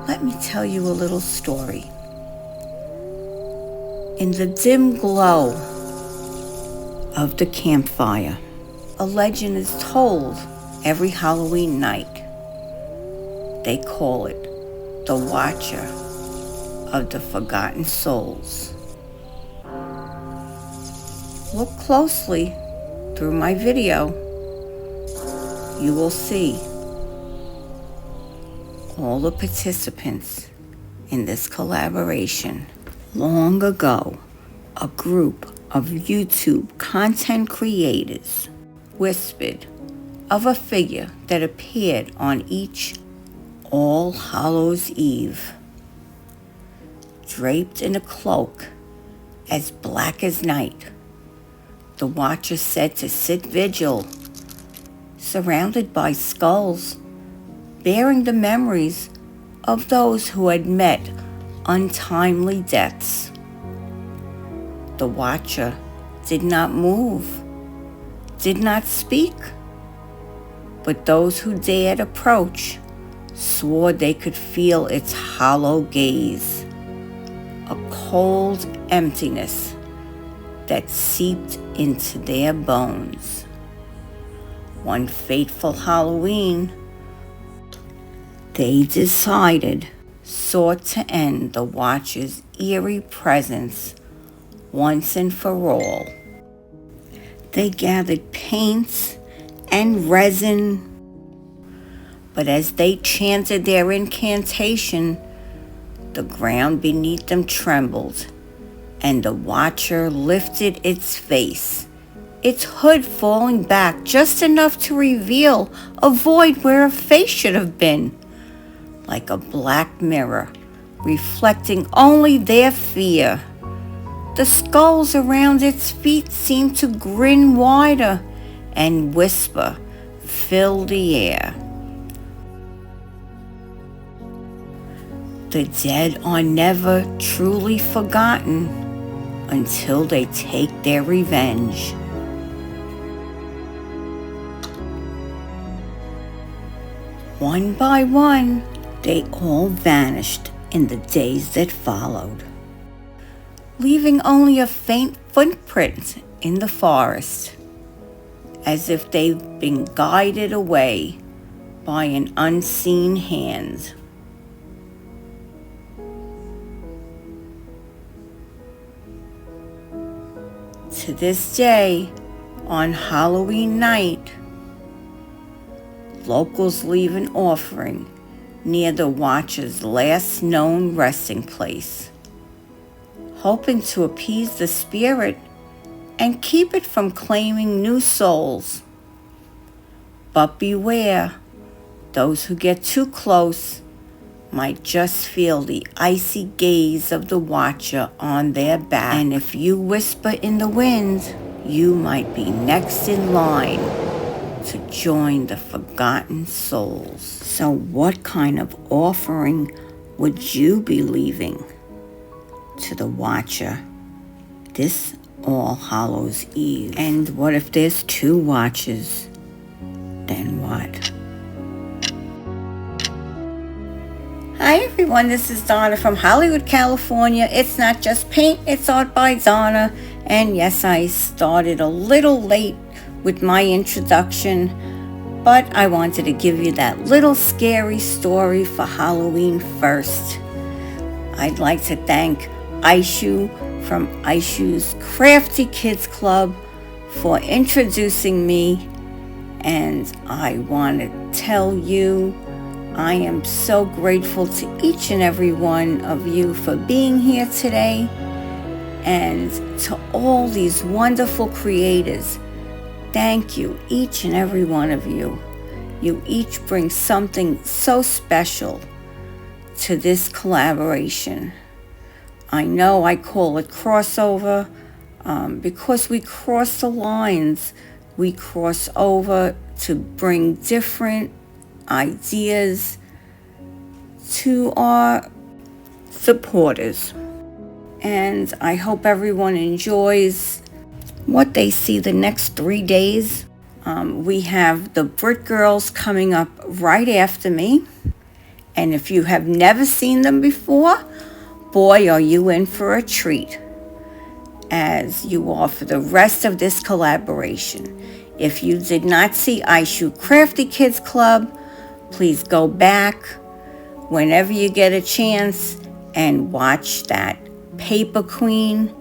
let me tell you a little story. In the dim glow of the campfire, a legend is told every Halloween night. They call it the Watcher of the Forgotten Souls. Look closely through my video. You will see all the participants in this collaboration. Long ago, a group of YouTube content creators whispered of a figure that appeared on each All Hallows Eve, draped in a cloak as black as night. The Watcher said to sit vigil, surrounded by skulls, bearing the memories of those who had met untimely deaths. The Watcher did not move, did not speak, but those who dared approach swore they could feel its hollow gaze, a cold emptiness that seeped into their bones. One fateful Halloween, they decided sought to end the Watcher's eerie presence once and for all. They gathered paints and resin, but as they chanted their incantation, the ground beneath them trembled, and the Watcher lifted its face, its hood falling back just enough to reveal a void where a face should have been, like a black mirror, reflecting only their fear. The skulls around its feet seemed to grin wider and whisper, fill the air. The dead are never truly forgotten until they take their revenge. One by one, they all vanished in the days that followed, leaving only a faint footprint in the forest, as if they've been guided away by an unseen hand. To this day, on Halloween night, locals leave an offering near the Watcher's last known resting place, hoping to appease the spirit and keep it from claiming new souls. But beware, those who get too close might just feel the icy gaze of the Watcher on their back. And if you whisper in the wind, you might be next in line to join the forgotten souls. So what kind of offering would you be leaving to the Watcher this All Hallows Eve? And what if there's two Watchers? Then what? Hi everyone, this is Donna from Hollywood, California. It's Not Just Paint, it's Art by Donna. And yes, I started a little late with my introduction, but I wanted to give you that little scary story for Halloween first. I'd like to thank Aishu from Aishu's Crafty Kids Club for introducing me, and I want to tell you I am so grateful to each and every one of you for being here today, and to all these wonderful creators. Thank you, each and every one of you. You each bring something so special to this collaboration. I know I call it crossover because we cross the lines. We cross over to bring different ideas to our supporters. And I hope everyone enjoys what they see the next 3 days. We have the Brit Girls coming up right after me. And if you have never seen them before, boy, are you in for a treat, as you are for the rest of this collaboration. If you did not see Aishu Crafty Kids Club, please go back whenever you get a chance and watch that Paper Queen.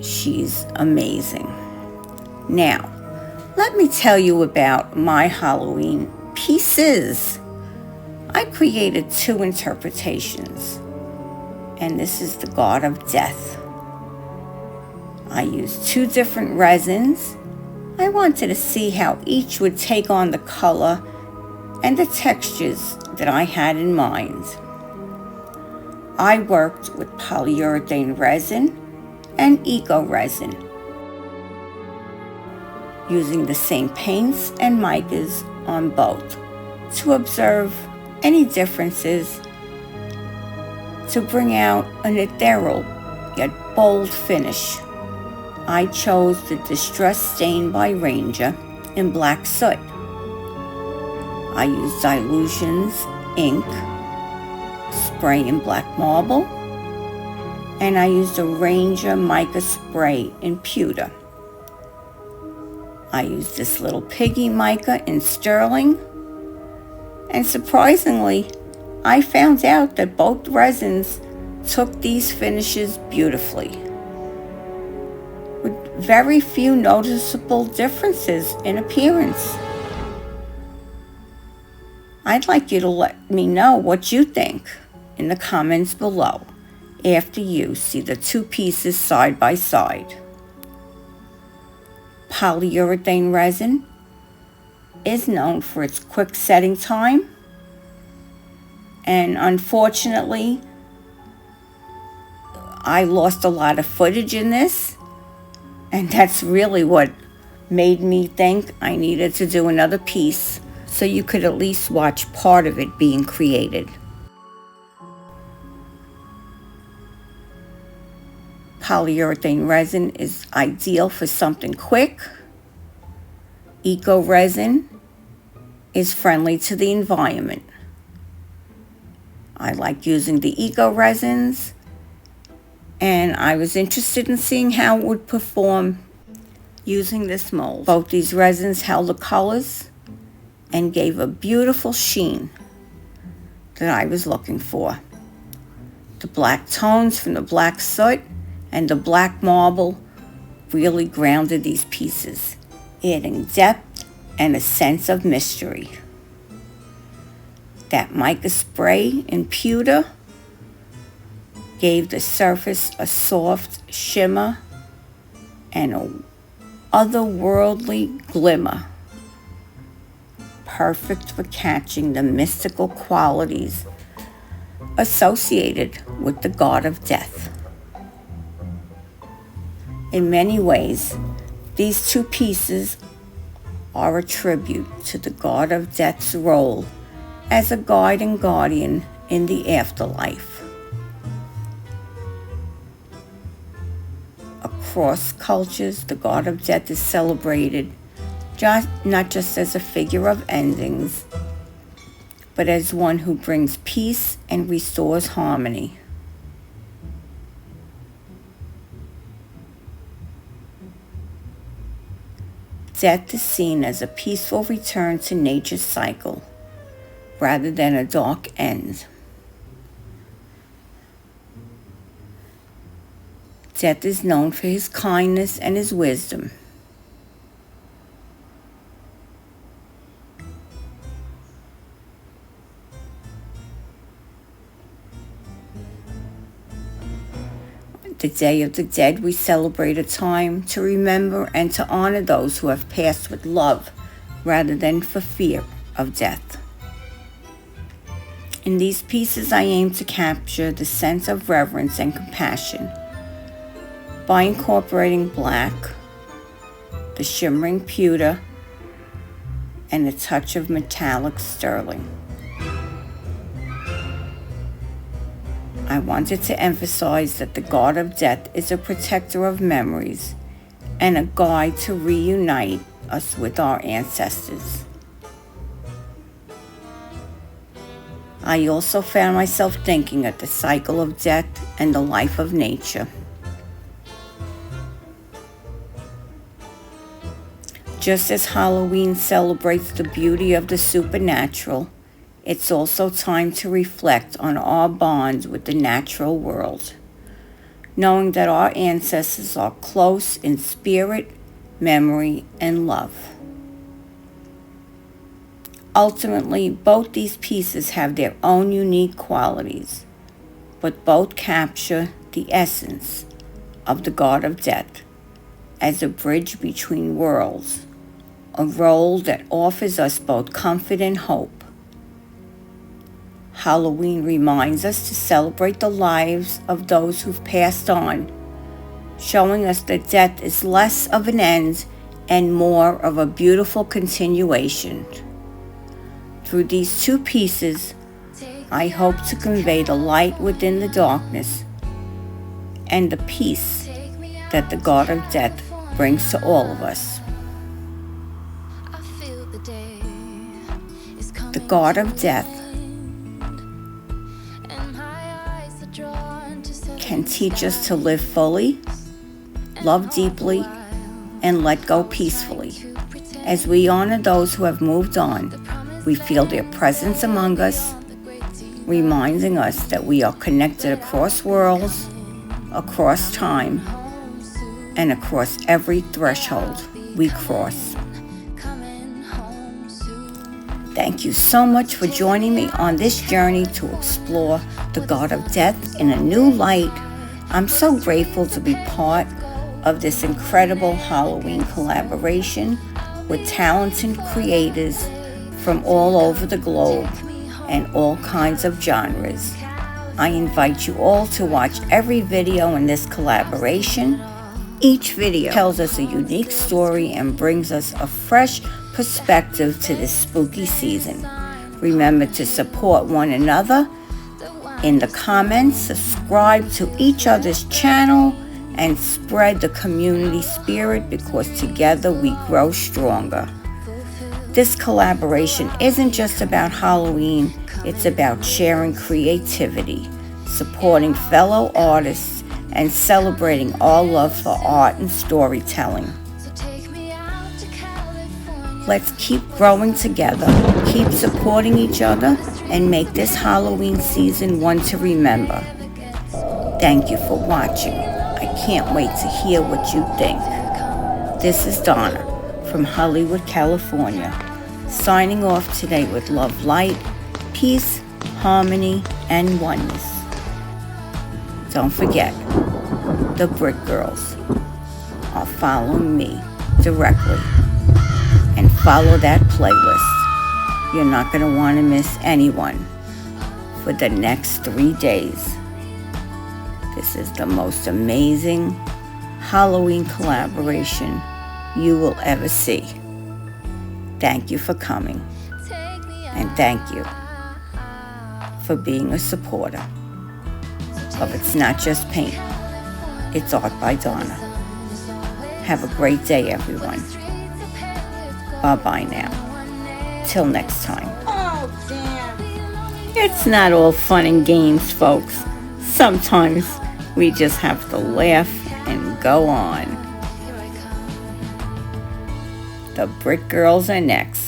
She's amazing. Now, let me tell you about my Halloween pieces. I created 2 interpretations, and this is the God of Death. I used 2 different resins. I wanted to see how each would take on the color and the textures that I had in mind. I worked with polyurethane resin and eco resin, using the same paints and micas on both to observe any differences to bring out an ethereal yet bold finish. I chose the Distress Stain by Ranger in black soot. I used Dilutions ink, spray in black marble, and I used a Ranger mica spray in pewter. I used this little piggy mica in sterling, and surprisingly, I found out that both resins took these finishes beautifully, with very few noticeable differences in appearance. I'd like you to let me know what you think in the comments below after you see the 2 pieces side by side. Polyurethane resin is known for its quick setting time, and unfortunately, I lost a lot of footage in this, and that's really what made me think I needed to do another piece so you could at least watch part of it being created. Polyurethane resin is ideal for something quick. Eco resin is friendly to the environment. I like using the eco resins, and I was interested in seeing how it would perform using this mold. Both these resins held the colors and gave a beautiful sheen that I was looking for. The black tones from the black soot and the black marble really grounded these pieces, adding depth and a sense of mystery. That mica spray in pewter gave the surface a soft shimmer and an otherworldly glimmer, perfect for catching the mystical qualities associated with the God of Death. In many ways, these 2 pieces are a tribute to the God of Death's role as a guide and guardian in the afterlife. Across cultures, the God of Death is celebrated not just as a figure of endings, but as one who brings peace and restores harmony. Death is seen as a peaceful return to nature's cycle, rather than a dark end. Death is known for his kindness and his wisdom. The Day of the Dead, we celebrate a time to remember and to honor those who have passed with love rather than for fear of death. In these pieces, I aim to capture the sense of reverence and compassion by incorporating black, the shimmering pewter, and a touch of metallic sterling. I wanted to emphasize that the God of Death is a protector of memories and a guide to reunite us with our ancestors. I also found myself thinking of the cycle of death and the life of nature. Just as Halloween celebrates the beauty of the supernatural, it's also time to reflect on our bonds with the natural world, knowing that our ancestors are close in spirit, memory, and love. Ultimately, both these pieces have their own unique qualities, but both capture the essence of the god of death as a bridge between worlds, a role that offers us both comfort and hope. Halloween reminds us to celebrate the lives of those who've passed on, showing us that death is less of an end and more of a beautiful continuation. Through these two pieces, I hope to convey the light within the darkness and the peace that the god of death brings to all of us. The god of death can teach us to live fully, love deeply, and let go peacefully. As we honor those who have moved on, we feel their presence among us, reminding us that we are connected across worlds, across time, and across every threshold we cross. Thank you so much for joining me on this journey to explore the god of death in a new light. I'm so grateful to be part of this incredible Halloween collaboration with talented creators from all over the globe and all kinds of genres. I invite you all to watch every video in this collaboration. Each video tells us a unique story and brings us a fresh perspective to this spooky season. Remember to support one another in the comments, subscribe to each other's channel, and spread the community spirit, because together we grow stronger. This collaboration isn't just about Halloween, it's about sharing creativity, supporting fellow artists, and celebrating our love for art and storytelling. Let's keep growing together, keep supporting each other, and make this Halloween season one to remember. Thank you for watching. I can't wait to hear what you think. This is Donna from Hollywood, California, signing off today with love, light, peace, harmony, and oneness. Don't forget, the Brit Girls are following me directly. And follow that playlist. You're not going to want to miss anyone for the next 3 days. This is the most amazing Halloween collaboration you will ever see. Thank you for coming. And thank you for being a supporter of It's Not Just Paint, It's Art by Donna. Have a great day, everyone. Bye-bye now. Till next time. Oh, damn. It's not all fun and games, folks. Sometimes we just have to laugh and go on. The Brit Girls are next.